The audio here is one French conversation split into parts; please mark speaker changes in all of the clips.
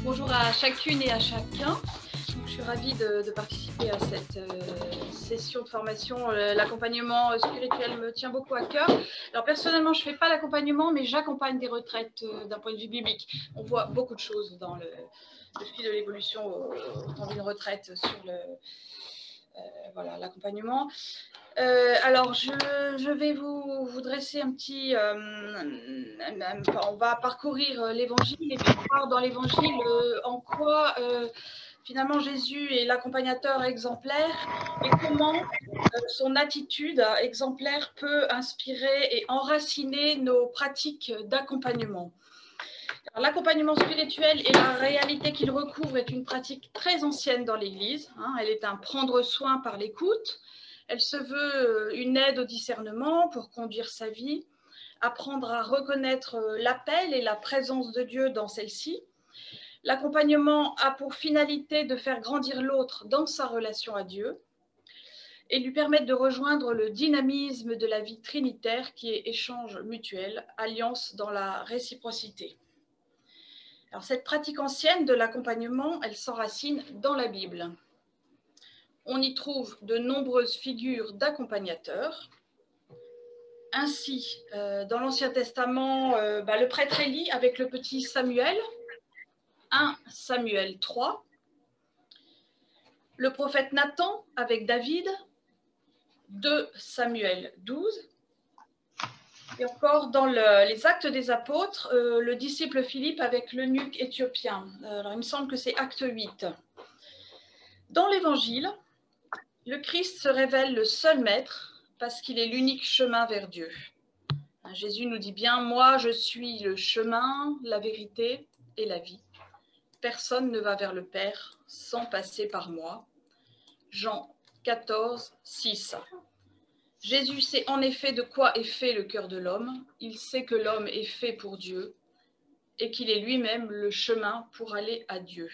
Speaker 1: Bonjour à chacune et à chacun. Je suis ravie de participer à cette session de formation. L'accompagnement spirituel me tient beaucoup à cœur. Alors personnellement, je ne fais pas l'accompagnement, mais j'accompagne des retraites d'un point de vue biblique. On voit beaucoup de choses dans le fil de l'évolution dans une retraite sur l'accompagnement. Alors, je vais vous dresser un petit... on va parcourir l'Évangile et puis voir dans l'Évangile en quoi, finalement, Jésus est l'accompagnateur exemplaire et comment son attitude exemplaire peut inspirer et enraciner nos pratiques d'accompagnement. L'accompagnement spirituel et la réalité qu'il recouvre est une pratique très ancienne dans l'Église. Elle est un prendre soin par l'écoute. Elle se veut une aide au discernement pour conduire sa vie, apprendre à reconnaître l'appel et la présence de Dieu dans celle-ci. L'accompagnement a pour finalité de faire grandir l'autre dans sa relation à Dieu et lui permettre de rejoindre le dynamisme de la vie trinitaire qui est échange mutuel, alliance dans la réciprocité. Alors, cette pratique ancienne de l'accompagnement, elle s'enracine dans la Bible. On y trouve de nombreuses figures d'accompagnateurs. Ainsi, dans l'Ancien Testament, le prêtre Élie avec le petit Samuel, 1 Samuel 3. Le prophète Nathan avec David, 2 Samuel 12. Et encore dans les Actes des Apôtres, le disciple Philippe avec l'eunuque éthiopien. Alors, il me semble que c'est Acte 8. Dans l'Évangile, le Christ se révèle le seul maître parce qu'il est l'unique chemin vers Dieu. Jésus nous dit bien, moi je suis le chemin, la vérité et la vie. Personne ne va vers le Père sans passer par moi. Jean 14, 6. Jésus sait en effet de quoi est fait le cœur de l'homme. Il sait que l'homme est fait pour Dieu et qu'il est lui-même le chemin pour aller à Dieu.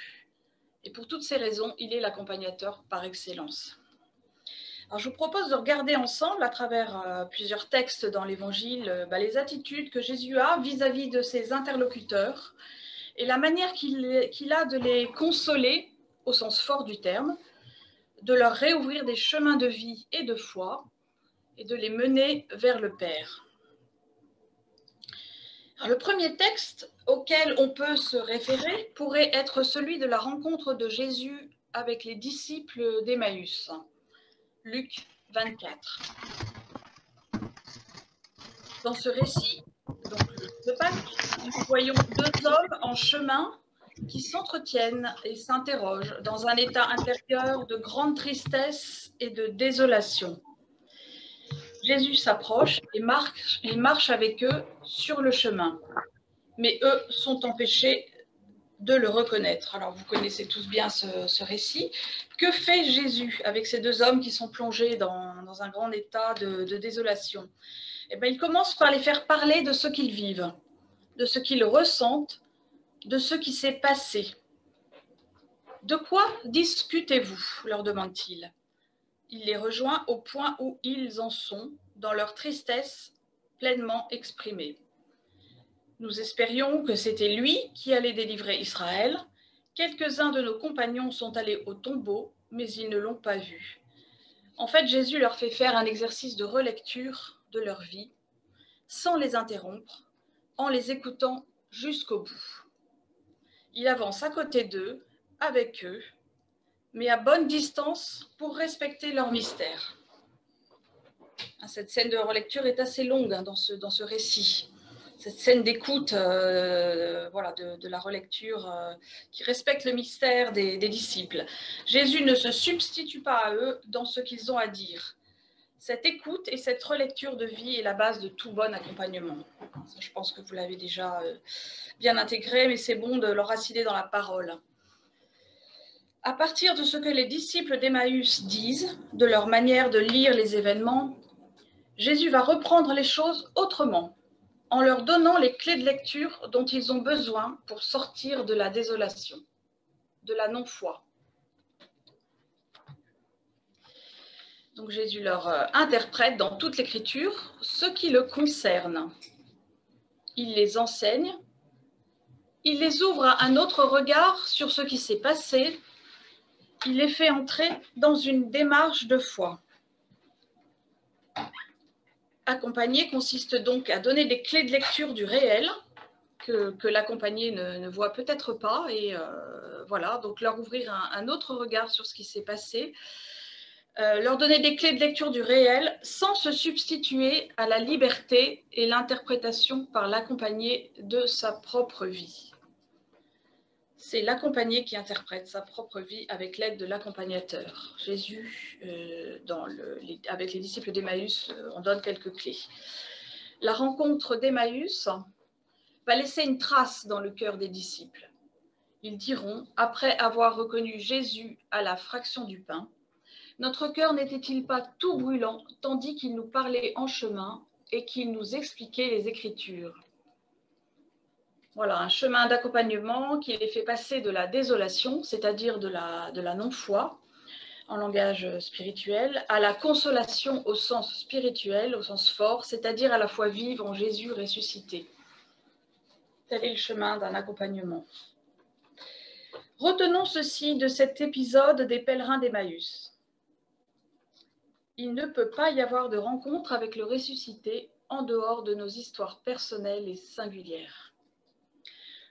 Speaker 1: Et pour toutes ces raisons, il est l'accompagnateur par excellence. Alors, je vous propose de regarder ensemble, à travers plusieurs textes dans l'Évangile, les attitudes que Jésus a vis-à-vis de ses interlocuteurs et la manière qu'il a de les consoler, au sens fort du terme, de leur réouvrir des chemins de vie et de foi et de les mener vers le Père. Alors, le premier texte auquel on peut se référer pourrait être celui de la rencontre de Jésus avec les disciples d'Emmaüs. Luc 24. Dans ce récit de Pâques, nous voyons deux hommes en chemin qui s'entretiennent et s'interrogent dans un état intérieur de grande tristesse et de désolation. Jésus s'approche et marche avec eux sur le chemin, mais eux sont empêchés de le reconnaître. Alors, vous connaissez tous bien ce récit. Que fait Jésus avec ces deux hommes qui sont plongés dans un grand état de désolation ? Il commence par les faire parler de ce qu'ils vivent, de ce qu'ils ressentent, de ce qui s'est passé. De quoi discutez-vous ? Leur demande-t-il. Il les rejoint au point où ils en sont, dans leur tristesse pleinement exprimée. Nous espérions que c'était lui qui allait délivrer Israël. Quelques-uns de nos compagnons sont allés au tombeau, mais ils ne l'ont pas vu. En fait, Jésus leur fait faire un exercice de relecture de leur vie, sans les interrompre, en les écoutant jusqu'au bout. Il avance à côté d'eux, avec eux, mais à bonne distance pour respecter leur mystère. Cette scène de relecture est assez longue dans ce récit. Cette scène d'écoute de la relecture qui respecte le mystère des disciples. Jésus ne se substitue pas à eux dans ce qu'ils ont à dire. Cette écoute et cette relecture de vie est la base de tout bon accompagnement. Ça, je pense que vous l'avez déjà bien intégré, mais c'est bon de l'enraciner dans la parole. À partir de ce que les disciples d'Emmaüs disent, de leur manière de lire les événements, Jésus va reprendre les choses autrement, en leur donnant les clés de lecture dont ils ont besoin pour sortir de la désolation, de la non-foi. Donc Jésus leur interprète dans toute l'Écriture ce qui le concerne. Il les enseigne, il les ouvre à un autre regard sur ce qui s'est passé. Il les fait entrer dans une démarche de foi. Accompagner consiste donc à donner des clés de lecture du réel que l'accompagné ne voit peut-être pas, et voilà, donc leur ouvrir un autre regard sur ce qui s'est passé, leur donner des clés de lecture du réel sans se substituer à la liberté et l'interprétation par l'accompagné de sa propre vie. C'est l'accompagné qui interprète sa propre vie avec l'aide de l'accompagnateur. Jésus, avec les disciples d'Emmaüs, on donne quelques clés. La rencontre d'Emmaüs va laisser une trace dans le cœur des disciples. Ils diront, après avoir reconnu Jésus à la fraction du pain, « Notre cœur n'était-il pas tout brûlant, tandis qu'il nous parlait en chemin et qu'il nous expliquait les Écritures ?» Voilà, un chemin d'accompagnement qui les fait passer de la désolation, c'est-à-dire de la non-foi, en langage spirituel, à la consolation au sens spirituel, au sens fort, c'est-à-dire à la foi vive en Jésus ressuscité. Tel est le chemin d'un accompagnement. Retenons ceci de cet épisode des pèlerins d'Emmaüs. Il ne peut pas y avoir de rencontre avec le ressuscité en dehors de nos histoires personnelles et singulières.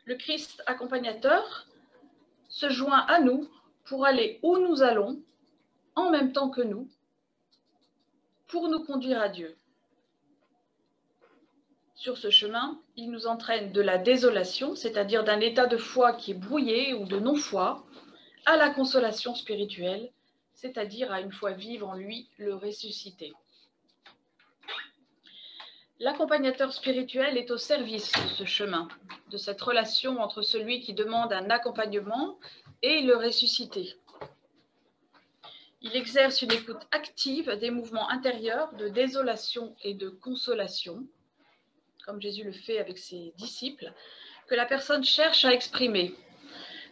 Speaker 1: Le Christ accompagnateur se joint à nous pour aller où nous allons, en même temps que nous, pour nous conduire à Dieu. Sur ce chemin, il nous entraîne de la désolation, c'est-à-dire d'un état de foi qui est brouillé ou de non-foi, à la consolation spirituelle, c'est-à-dire à une foi vive en lui, le ressuscité. L'accompagnateur spirituel est au service de ce chemin, de cette relation entre celui qui demande un accompagnement et le ressuscité. Il exerce une écoute active des mouvements intérieurs de désolation et de consolation, comme Jésus le fait avec ses disciples, que la personne cherche à exprimer.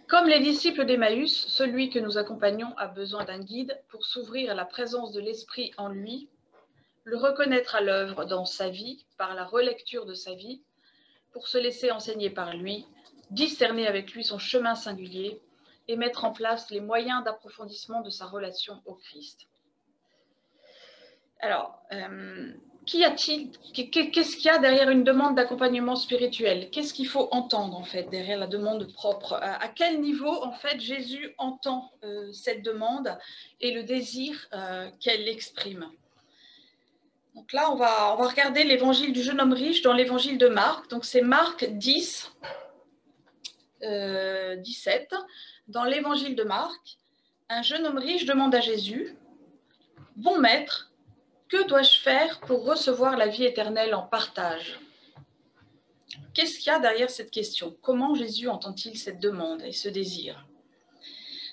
Speaker 1: Comme les disciples d'Emmaüs, celui que nous accompagnons a besoin d'un guide pour s'ouvrir à la présence de l'Esprit en lui, le reconnaître à l'œuvre dans sa vie, par la relecture de sa vie, pour se laisser enseigner par lui, discerner avec lui son chemin singulier et mettre en place les moyens d'approfondissement de sa relation au Christ. Alors, qu'est-ce qu'il y a derrière une demande d'accompagnement spirituel? Qu'est-ce qu'il faut entendre en fait derrière la demande propre? À quel niveau en fait Jésus entend cette demande et le désir qu'elle exprime? Donc là, on va regarder l'évangile du jeune homme riche dans l'évangile de Marc. Donc c'est Marc 10, 17. Dans l'évangile de Marc, un jeune homme riche demande à Jésus, « Bon maître, que dois-je faire pour recevoir la vie éternelle en partage ?» Qu'est-ce qu'il y a derrière cette question? Comment Jésus entend-il cette demande et ce désir?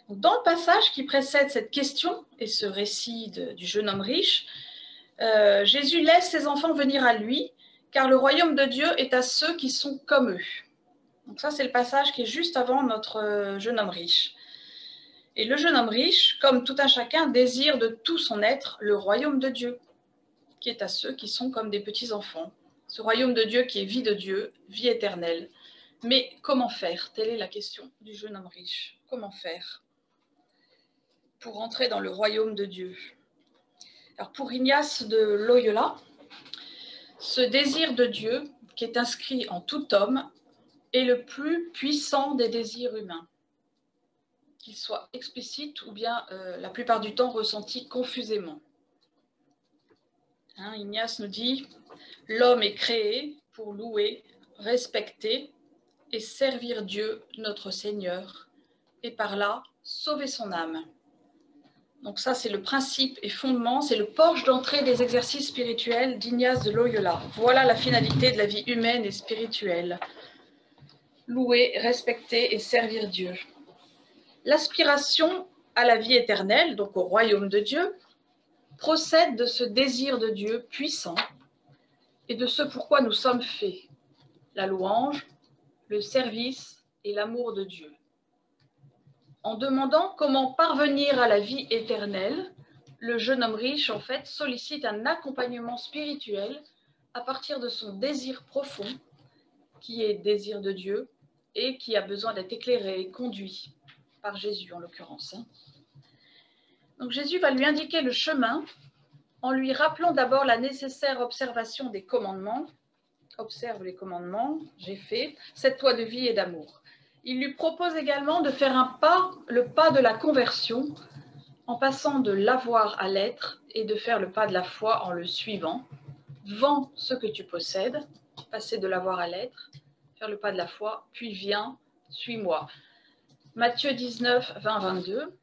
Speaker 1: Dans le passage qui précède cette question et ce récit du jeune homme riche, Jésus laisse ses enfants venir à lui, car le royaume de Dieu est à ceux qui sont comme eux. Donc ça, c'est le passage qui est juste avant notre jeune homme riche. Et le jeune homme riche, comme tout un chacun, désire de tout son être le royaume de Dieu, qui est à ceux qui sont comme des petits-enfants. Ce royaume de Dieu qui est vie de Dieu, vie éternelle. Mais comment faire? Telle est la question du jeune homme riche. Comment faire pour entrer dans le royaume de Dieu? Alors pour Ignace de Loyola, ce désir de Dieu, qui est inscrit en tout homme, est le plus puissant des désirs humains, qu'il soit explicite ou bien la plupart du temps ressenti confusément. Ignace nous dit « L'homme est créé pour louer, respecter et servir Dieu, notre Seigneur, et par là, sauver son âme. » Donc ça, c'est le principe et fondement, c'est le porche d'entrée des exercices spirituels d'Ignace de Loyola. Voilà la finalité de la vie humaine et spirituelle. Louer, respecter et servir Dieu. L'aspiration à la vie éternelle, donc au royaume de Dieu, procède de ce désir de Dieu puissant et de ce pourquoi nous sommes faits, la louange, le service et l'amour de Dieu. En demandant comment parvenir à la vie éternelle, le jeune homme riche, en fait, sollicite un accompagnement spirituel à partir de son désir profond, qui est désir de Dieu, et qui a besoin d'être éclairé, conduit par Jésus en l'occurrence. Donc Jésus va lui indiquer le chemin en lui rappelant d'abord la nécessaire observation des commandements. Observe les commandements, j'ai fait, cette loi de vie et d'amour. Il lui propose également de faire le pas de la conversion, en passant de l'avoir à l'être et de faire le pas de la foi en le suivant. Vends ce que tu possèdes, passer de l'avoir à l'être, faire le pas de la foi, puis viens, suis-moi. Matthieu 19, 20, 22.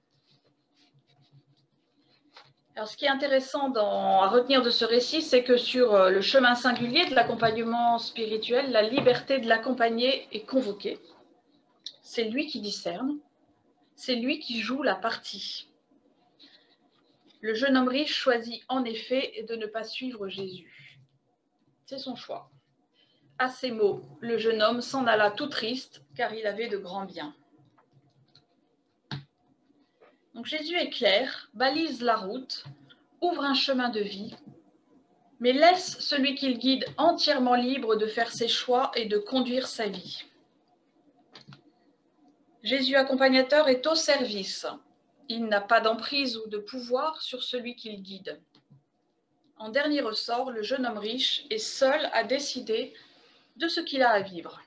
Speaker 1: Alors, ce qui est intéressant à retenir de ce récit, c'est que sur le chemin singulier de l'accompagnement spirituel, la liberté de l'accompagner est convoquée. C'est lui qui discerne, c'est lui qui joue la partie. Le jeune homme riche choisit en effet de ne pas suivre Jésus. C'est son choix. À ces mots, le jeune homme s'en alla tout triste, car il avait de grands biens. Donc Jésus est clair, balise la route, ouvre un chemin de vie, mais laisse celui qu'il guide entièrement libre de faire ses choix et de conduire sa vie. Jésus accompagnateur est au service. Il n'a pas d'emprise ou de pouvoir sur celui qu'il guide. En dernier ressort, le jeune homme riche est seul à décider de ce qu'il a à vivre.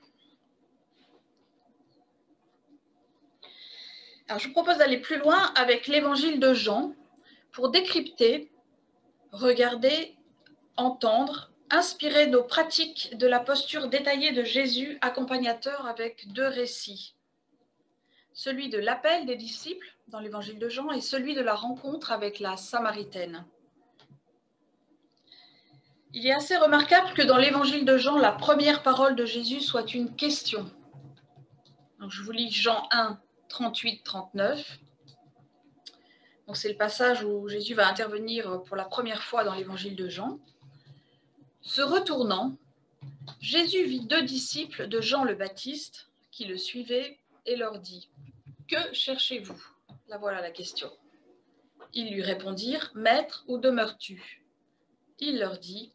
Speaker 1: Alors, je vous propose d'aller plus loin avec l'évangile de Jean pour décrypter, regarder, entendre, inspirer nos pratiques de la posture détaillée de Jésus accompagnateur avec deux récits. Celui de l'appel des disciples dans l'évangile de Jean et celui de la rencontre avec la Samaritaine. Il est assez remarquable que dans l'évangile de Jean, la première parole de Jésus soit une question. Donc, je vous lis Jean 1, 38, 39. Donc, c'est le passage où Jésus va intervenir pour la première fois dans l'évangile de Jean. Se retournant, Jésus vit deux disciples de Jean le Baptiste qui le suivaient et leur dit « Que cherchez-vous » Là voilà la question. Ils lui répondirent « Maître, où demeures-tu » Il leur dit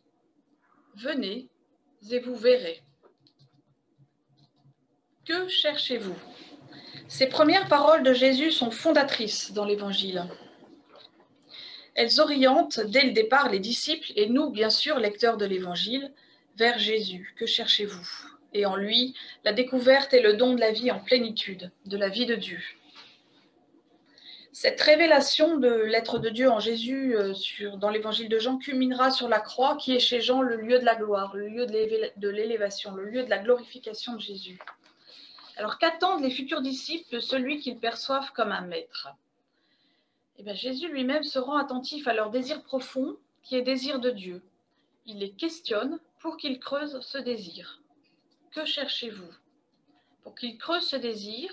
Speaker 1: « Venez et vous verrez. » Que cherchez-vous? Ces premières paroles de Jésus sont fondatrices dans l'Évangile. Elles orientent dès le départ les disciples et nous, bien sûr, lecteurs de l'Évangile, vers Jésus. Que cherchez-vous? Et en lui, la découverte et le don de la vie en plénitude, de la vie de Dieu. Cette révélation de l'être de Dieu en Jésus dans l'évangile de Jean culminera sur la croix qui est chez Jean le lieu de la gloire, le lieu de l'élévation, le lieu de la glorification de Jésus. Alors qu'attendent les futurs disciples de celui qu'ils perçoivent comme un maître? Eh bien, Jésus lui-même se rend attentif à leur désir profond qui est désir de Dieu. Il les questionne pour qu'ils creusent ce désir. Que cherchez-vous? Pour qu'ils creusent ce désir,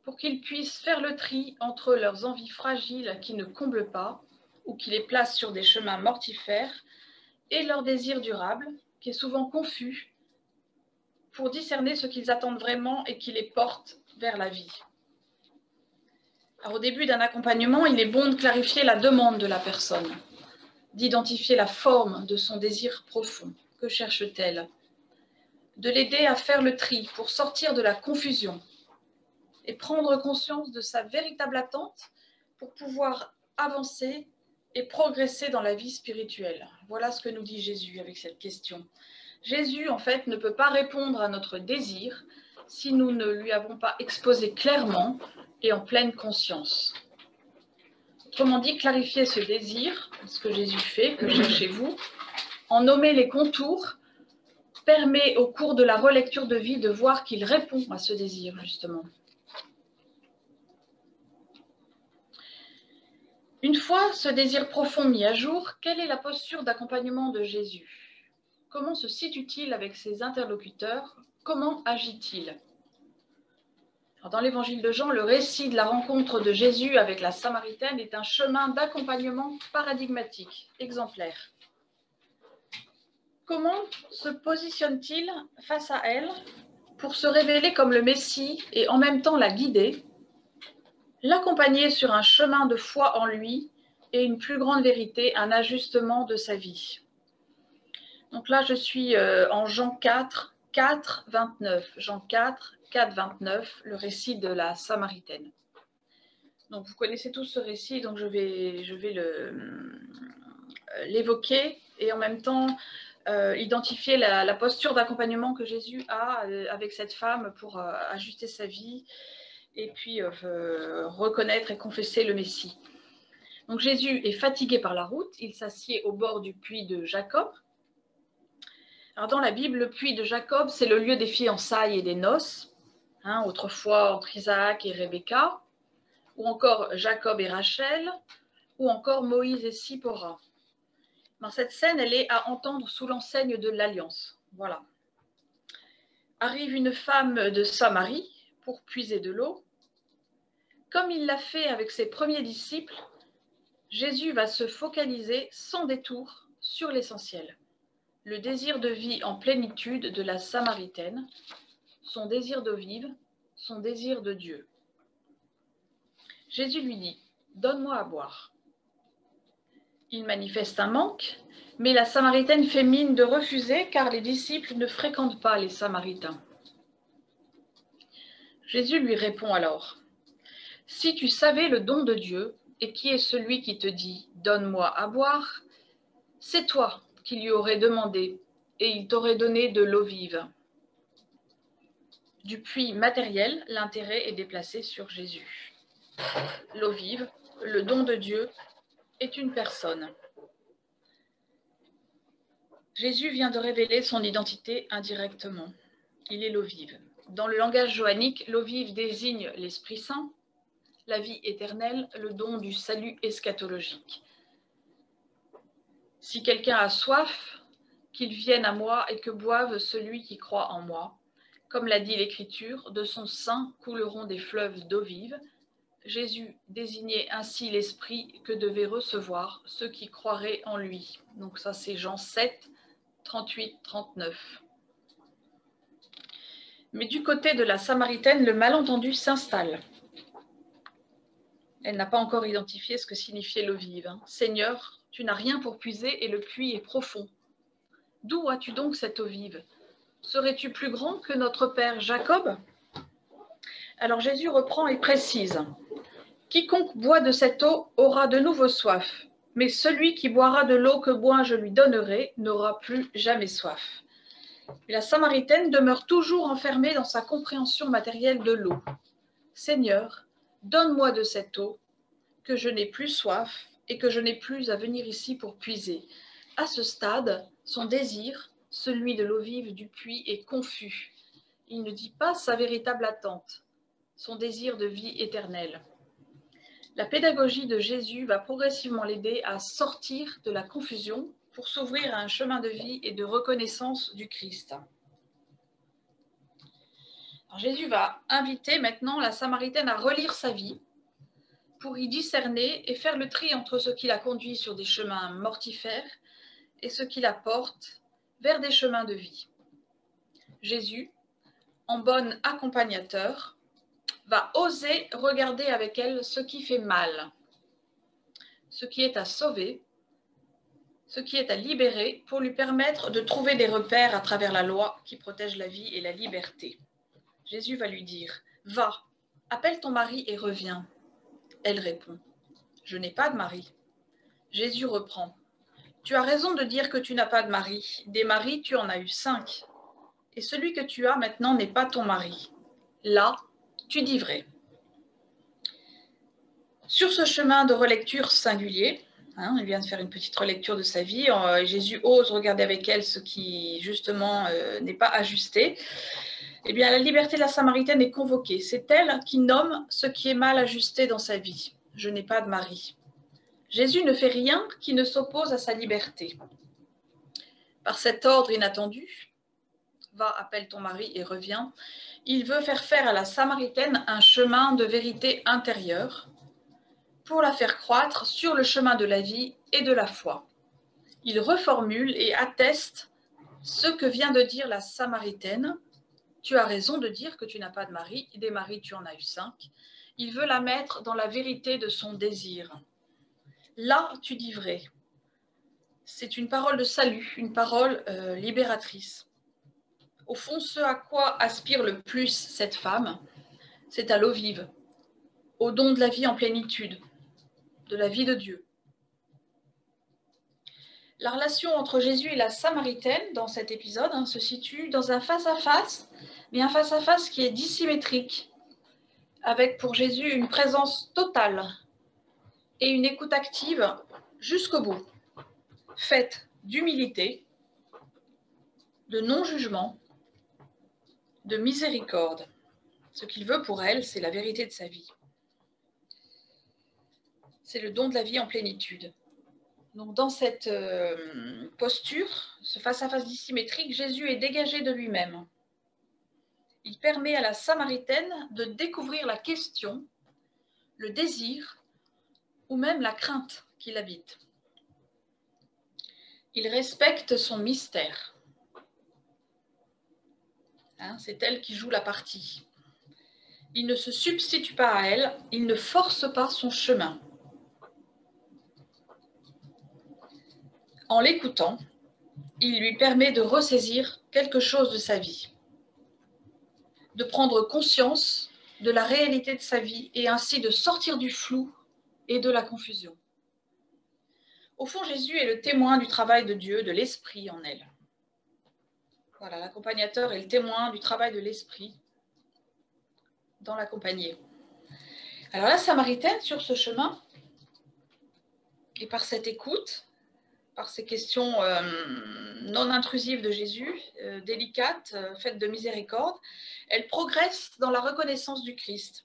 Speaker 1: pour qu'ils puissent faire le tri entre leurs envies fragiles qui ne comblent pas ou qui les placent sur des chemins mortifères et leur désir durable qui est souvent confus pour discerner ce qu'ils attendent vraiment et qui les porte vers la vie. Alors, au début d'un accompagnement, il est bon de clarifier la demande de la personne, d'identifier la forme de son désir profond. Que cherche-t-elle? De l'aider à faire le tri pour sortir de la confusion et prendre conscience de sa véritable attente pour pouvoir avancer et progresser dans la vie spirituelle. Voilà ce que nous dit Jésus avec cette question. Jésus, en fait, ne peut pas répondre à notre désir si nous ne lui avons pas exposé clairement et en pleine conscience. Autrement dit, clarifier ce désir, ce que Jésus fait, que cherchez-vous, en nommer les contours, permet au cours de la relecture de vie de voir qu'il répond à ce désir, justement. Une fois ce désir profond mis à jour, quelle est la posture d'accompagnement de Jésus? Comment se situe-t-il avec ses interlocuteurs? Comment agit-il? Dans l'évangile de Jean, le récit de la rencontre de Jésus avec la Samaritaine est un chemin d'accompagnement paradigmatique, exemplaire. Comment se positionne-t-il face à elle pour se révéler comme le Messie et en même temps la guider, l'accompagner sur un chemin de foi en lui et une plus grande vérité, un ajustement de sa vie? Donc là, je suis en Jean 4, 4, 29. Jean 4, 4, 29, le récit de la Samaritaine. Donc vous connaissez tous ce récit, donc je vais l'évoquer et en même temps identifier la posture d'accompagnement que Jésus a avec cette femme pour ajuster sa vie et puis reconnaître et confesser le Messie. Donc Jésus est fatigué par la route, il s'assied au bord du puits de Jacob. Alors dans la Bible, le puits de Jacob, c'est le lieu des fiançailles et des noces, autrefois entre Isaac et Rebecca, ou encore Jacob et Rachel, ou encore Moïse et Sipora. Dans cette scène, elle est à entendre sous l'enseigne de l'Alliance. Voilà. Arrive une femme de Samarie pour puiser de l'eau. Comme il l'a fait avec ses premiers disciples, Jésus va se focaliser sans détour sur l'essentiel. Le désir de vie en plénitude de la Samaritaine, son désir d'eau vive, son désir de Dieu. Jésus lui dit « Donne-moi à boire ». Il manifeste un manque, mais la Samaritaine fait mine de refuser car les disciples ne fréquentent pas les Samaritains. Jésus lui répond alors « Si tu savais le don de Dieu et qui est celui qui te dit « Donne-moi à boire », c'est toi qui lui aurais demandé et il t'aurait donné de l'eau vive. » Du puits matériel, l'intérêt est déplacé sur Jésus. L'eau vive, le don de Dieu, est une personne. Jésus vient de révéler son identité indirectement. Il est l'eau vive. Dans le langage johannique, l'eau vive désigne l'Esprit Saint, la vie éternelle, le don du salut eschatologique. Si quelqu'un a soif, qu'il vienne à moi et que boive celui qui croit en moi. Comme l'a dit l'Écriture, de son sein couleront des fleuves d'eau vive. Jésus désignait ainsi l'Esprit que devaient recevoir ceux qui croiraient en lui. Donc ça c'est Jean 7, 38, 39. Mais du côté de la Samaritaine, le malentendu s'installe. Elle n'a pas encore identifié ce que signifiait l'eau vive. Seigneur, tu n'as rien pour puiser et le puits est profond. D'où as-tu donc cette eau vive? Serais-tu plus grand que notre père Jacob? Alors Jésus reprend et précise. Quiconque boit de cette eau aura de nouveau soif, mais celui qui boira de l'eau que moi je lui donnerai n'aura plus jamais soif. Et la Samaritaine demeure toujours enfermée dans sa compréhension matérielle de l'eau. Seigneur, donne-moi de cette eau, que je n'ai plus soif et que je n'ai plus à venir ici pour puiser. À ce stade, son désir, celui de l'eau vive du puits, est confus. Il ne dit pas sa véritable attente, son désir de vie éternelle. La pédagogie de Jésus va progressivement l'aider à sortir de la confusion pour s'ouvrir à un chemin de vie et de reconnaissance du Christ. Alors Jésus va inviter maintenant la Samaritaine à relire sa vie pour y discerner et faire le tri entre ce qui la conduit sur des chemins mortifères et ce qui la porte vers des chemins de vie. Jésus, en bon accompagnateur, va oser regarder avec elle ce qui fait mal, ce qui est à sauver, ce qui est à libérer pour lui permettre de trouver des repères à travers la loi qui protège la vie et la liberté. Jésus va lui dire « Va, appelle ton mari et reviens ». Elle répond « Je n'ai pas de mari ». Jésus reprend « Tu as raison de dire que tu n'as pas de mari. Des maris, tu en as eu 5. Et celui que tu as maintenant n'est pas ton mari. Là, tu dis vrai. » Sur ce chemin de relecture singulier, il vient de faire une petite relecture de sa vie, Jésus ose regarder avec elle ce qui, justement, n'est pas ajusté. Eh bien, la liberté de la Samaritaine est convoquée. C'est elle qui nomme ce qui est mal ajusté dans sa vie. Je n'ai pas de mari. Jésus ne fait rien qui ne s'oppose à sa liberté. Par cet ordre inattendu, va, appelle ton mari et reviens, il veut faire à la Samaritaine un chemin de vérité intérieure pour la faire croître sur le chemin de la vie et de la foi. Il reformule et atteste ce que vient de dire la Samaritaine. Tu as raison de dire que tu n'as pas de mari, des maris tu en as eu 5. Il veut la mettre dans la vérité de son désir. Là, tu dis vrai. C'est une parole de salut, une parole libératrice. Au fond, ce à quoi aspire le plus cette femme, c'est à l'eau vive, au don de la vie en plénitude, de la vie de Dieu. La relation entre Jésus et la Samaritaine dans cet épisode se situe dans un face-à-face, mais un face-à-face qui est dissymétrique, avec pour Jésus une présence totale et une écoute active jusqu'au bout, faite d'humilité, de non-jugement, de miséricorde. Ce qu'il veut pour elle, c'est la vérité de sa vie. C'est le don de la vie en plénitude. Donc dans cette posture, ce face-à-face dissymétrique, Jésus est dégagé de lui-même. Il permet à la Samaritaine de découvrir la question, le désir ou même la crainte qui l'habite. Il respecte son mystère. C'est elle qui joue la partie. Il ne se substitue pas à elle, il ne force pas son chemin. En l'écoutant, il lui permet de ressaisir quelque chose de sa vie, de prendre conscience de la réalité de sa vie et ainsi de sortir du flou et de la confusion. Au fond, Jésus est le témoin du travail de Dieu, de l'Esprit en elle. Voilà, l'accompagnateur est le témoin du travail de l'Esprit dans l'accompagné. Alors la Samaritaine, sur ce chemin, et par cette écoute, par ces questions non intrusives de Jésus, délicates, faites de miséricorde, elle progresse dans la reconnaissance du Christ.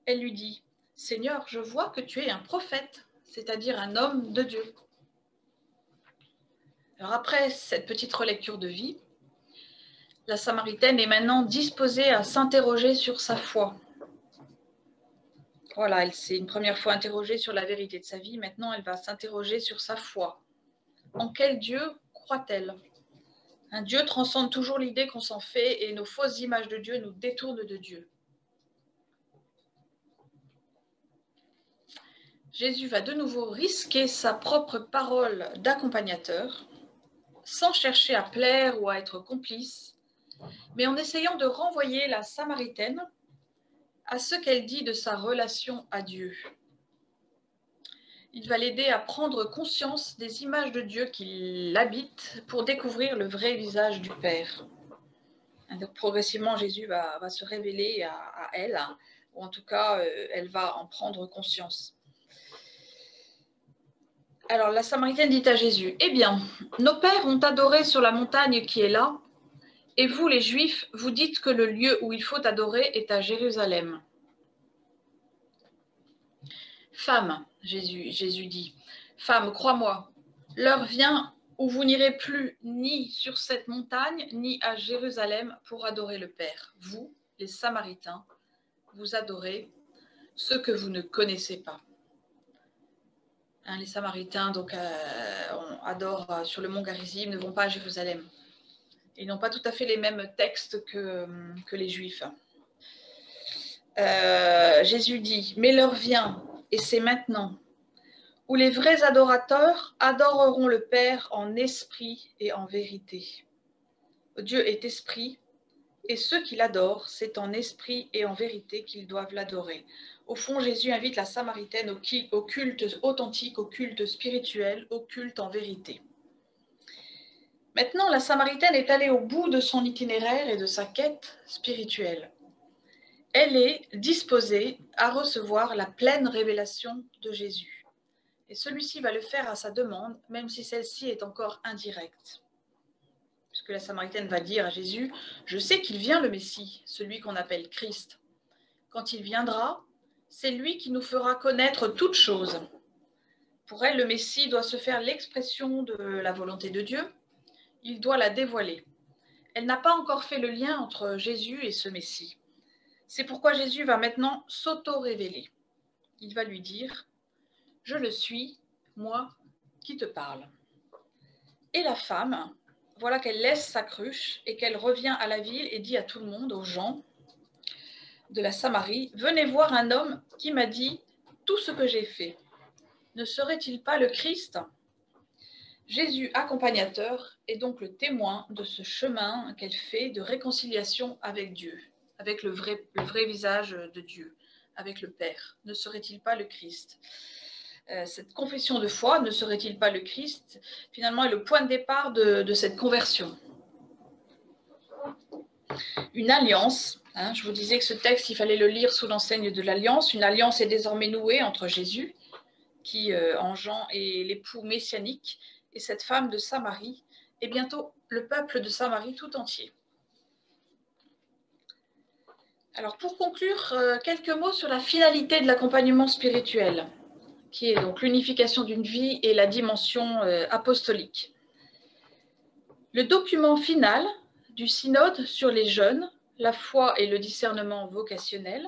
Speaker 1: Elle lui dit, « Seigneur, je vois que tu es un prophète, c'est-à-dire un homme de Dieu. » Alors après cette petite relecture de vie, la Samaritaine est maintenant disposée à s'interroger sur sa foi. Voilà, elle s'est une première fois interrogée sur la vérité de sa vie, maintenant elle va s'interroger sur sa foi. En quel Dieu croit-elle? Un Dieu transcende toujours l'idée qu'on s'en fait et nos fausses images de Dieu nous détournent de Dieu. Jésus va de nouveau risquer sa propre parole d'accompagnateur, sans chercher à plaire ou à être complice, mais en essayant de renvoyer la Samaritaine à ce qu'elle dit de sa relation à Dieu. Il va l'aider à prendre conscience des images de Dieu qui l'habitent pour découvrir le vrai visage du Père. Donc, progressivement, Jésus va se révéler à elle, ou en tout cas, elle va en prendre conscience. Alors, la Samaritaine dit à Jésus, « Eh bien, nos pères ont adoré sur la montagne qui est là, et vous, les Juifs, vous dites que le lieu où il faut adorer est à Jérusalem. » Femme, Jésus dit, « Femme, crois-moi, l'heure vient où vous n'irez plus ni sur cette montagne, ni à Jérusalem pour adorer le Père. Vous, les Samaritains, vous adorez ce que vous ne connaissez pas. » Les Samaritains donc, adorent sur le mont Garizim, ne vont pas à Jérusalem. Ils n'ont pas tout à fait les mêmes textes que les Juifs. Jésus dit, « Mais l'heure vient, et c'est maintenant, où les vrais adorateurs adoreront le Père en esprit et en vérité. Dieu est esprit, et ceux qui l'adorent, c'est en esprit et en vérité qu'ils doivent l'adorer. » Au fond, Jésus invite la Samaritaine au culte authentique, au culte spirituel, au culte en vérité. Maintenant, la Samaritaine est allée au bout de son itinéraire et de sa quête spirituelle. Elle est disposée à recevoir la pleine révélation de Jésus. Et celui-ci va le faire à sa demande, même si celle-ci est encore indirecte. Puisque la Samaritaine va dire à Jésus, « Je sais qu'il vient le Messie, celui qu'on appelle Christ. Quand il viendra, c'est lui qui nous fera connaître toutes choses. » Pour elle, le Messie doit se faire l'expression de la volonté de Dieu. Il doit la dévoiler. Elle n'a pas encore fait le lien entre Jésus et ce Messie. C'est pourquoi Jésus va maintenant s'auto-révéler. Il va lui dire, « Je le suis, moi qui te parle. » Et la femme, voilà qu'elle laisse sa cruche et qu'elle revient à la ville et dit à tout le monde, aux gens de la Samarie, « Venez voir un homme qui m'a dit tout ce que j'ai fait. Ne serait-il pas le Christ ?» Jésus accompagnateur est donc le témoin de ce chemin qu'elle fait de réconciliation avec Dieu, avec le vrai visage de Dieu, avec le Père. Ne serait-il pas le Christ? Cette confession de foi, ne serait-il pas le Christ, finalement est le point de départ de cette conversion. Une alliance, je vous disais que ce texte, il fallait le lire sous l'enseigne de l'alliance. Une alliance est désormais nouée entre Jésus, qui en Jean est l'époux messianique, et cette femme de Samarie, et bientôt le peuple de Samarie tout entier. Alors pour conclure, quelques mots sur la finalité de l'accompagnement spirituel, qui est donc l'unification d'une vie et la dimension apostolique. Le document final du synode sur les jeunes, la foi et le discernement vocationnel,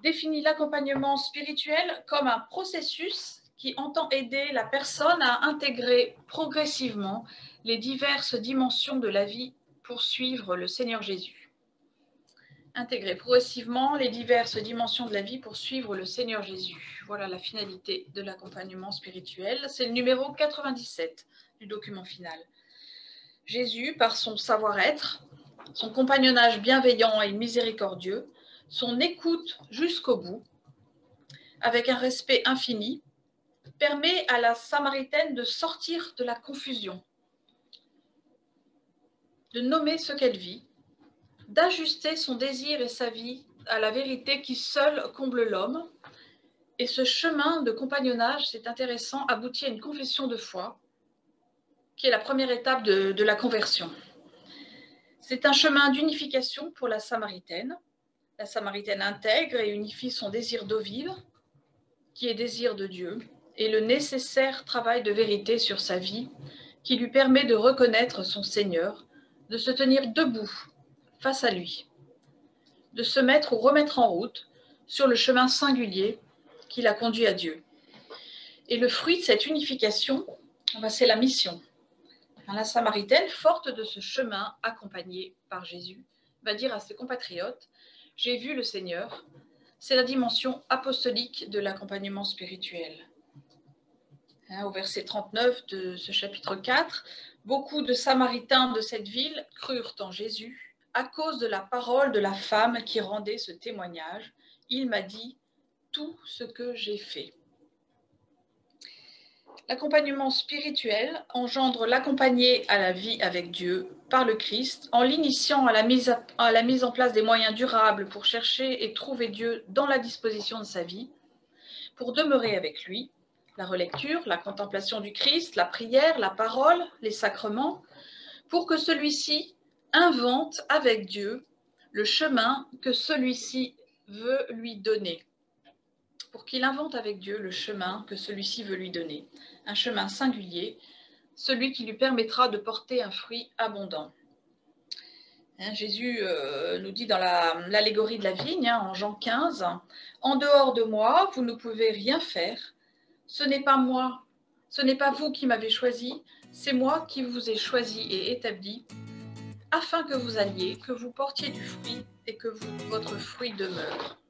Speaker 1: définit l'accompagnement spirituel comme un processus qui entend aider la personne à intégrer progressivement les diverses dimensions de la vie pour suivre le Seigneur Jésus. Intégrer progressivement les diverses dimensions de la vie pour suivre le Seigneur Jésus. Voilà la finalité de l'accompagnement spirituel. C'est le numéro 97 du document final. Jésus, par son savoir-être, son compagnonnage bienveillant et miséricordieux, son écoute jusqu'au bout, avec un respect infini, permet à la Samaritaine de sortir de la confusion, de nommer ce qu'elle vit, d'ajuster son désir et sa vie à la vérité qui seule comble l'homme. Et ce chemin de compagnonnage, c'est intéressant, aboutit à une confession de foi, qui est la première étape de la conversion. C'est un chemin d'unification pour la Samaritaine. La Samaritaine intègre et unifie son désir d'eau vive, qui est désir de Dieu, et le nécessaire travail de vérité sur sa vie, qui lui permet de reconnaître son Seigneur, de se tenir debout face à lui, de se mettre ou remettre en route sur le chemin singulier qui l'a conduit à Dieu. Et le fruit de cette unification, c'est la mission. La Samaritaine, forte de ce chemin accompagné par Jésus, va dire à ses compatriotes, « J'ai vu le Seigneur ». C'est la dimension apostolique de l'accompagnement spirituel. Au verset 39 de ce chapitre 4, beaucoup de Samaritains de cette ville crurent en Jésus à cause de la parole de la femme qui rendait ce témoignage. Il m'a dit tout ce que j'ai fait. L'accompagnement spirituel engendre l'accompagner à la vie avec Dieu par le Christ en l'initiant à la mise en place des moyens durables pour chercher et trouver Dieu dans la disposition de sa vie, pour demeurer avec lui, la relecture, la contemplation du Christ, la prière, la parole, les sacrements, pour que celui-ci invente avec Dieu le chemin que celui-ci veut lui donner. Pour qu'il invente avec Dieu le chemin que celui-ci veut lui donner. Un chemin singulier, celui qui lui permettra de porter un fruit abondant. Jésus nous dit dans l'allégorie de la vigne, en Jean 15, « En dehors de moi, vous ne pouvez rien faire. Ce n'est pas moi, ce n'est pas vous qui m'avez choisi, c'est moi qui vous ai choisi et établi, afin que vous alliez, que vous portiez du fruit et que votre fruit demeure. »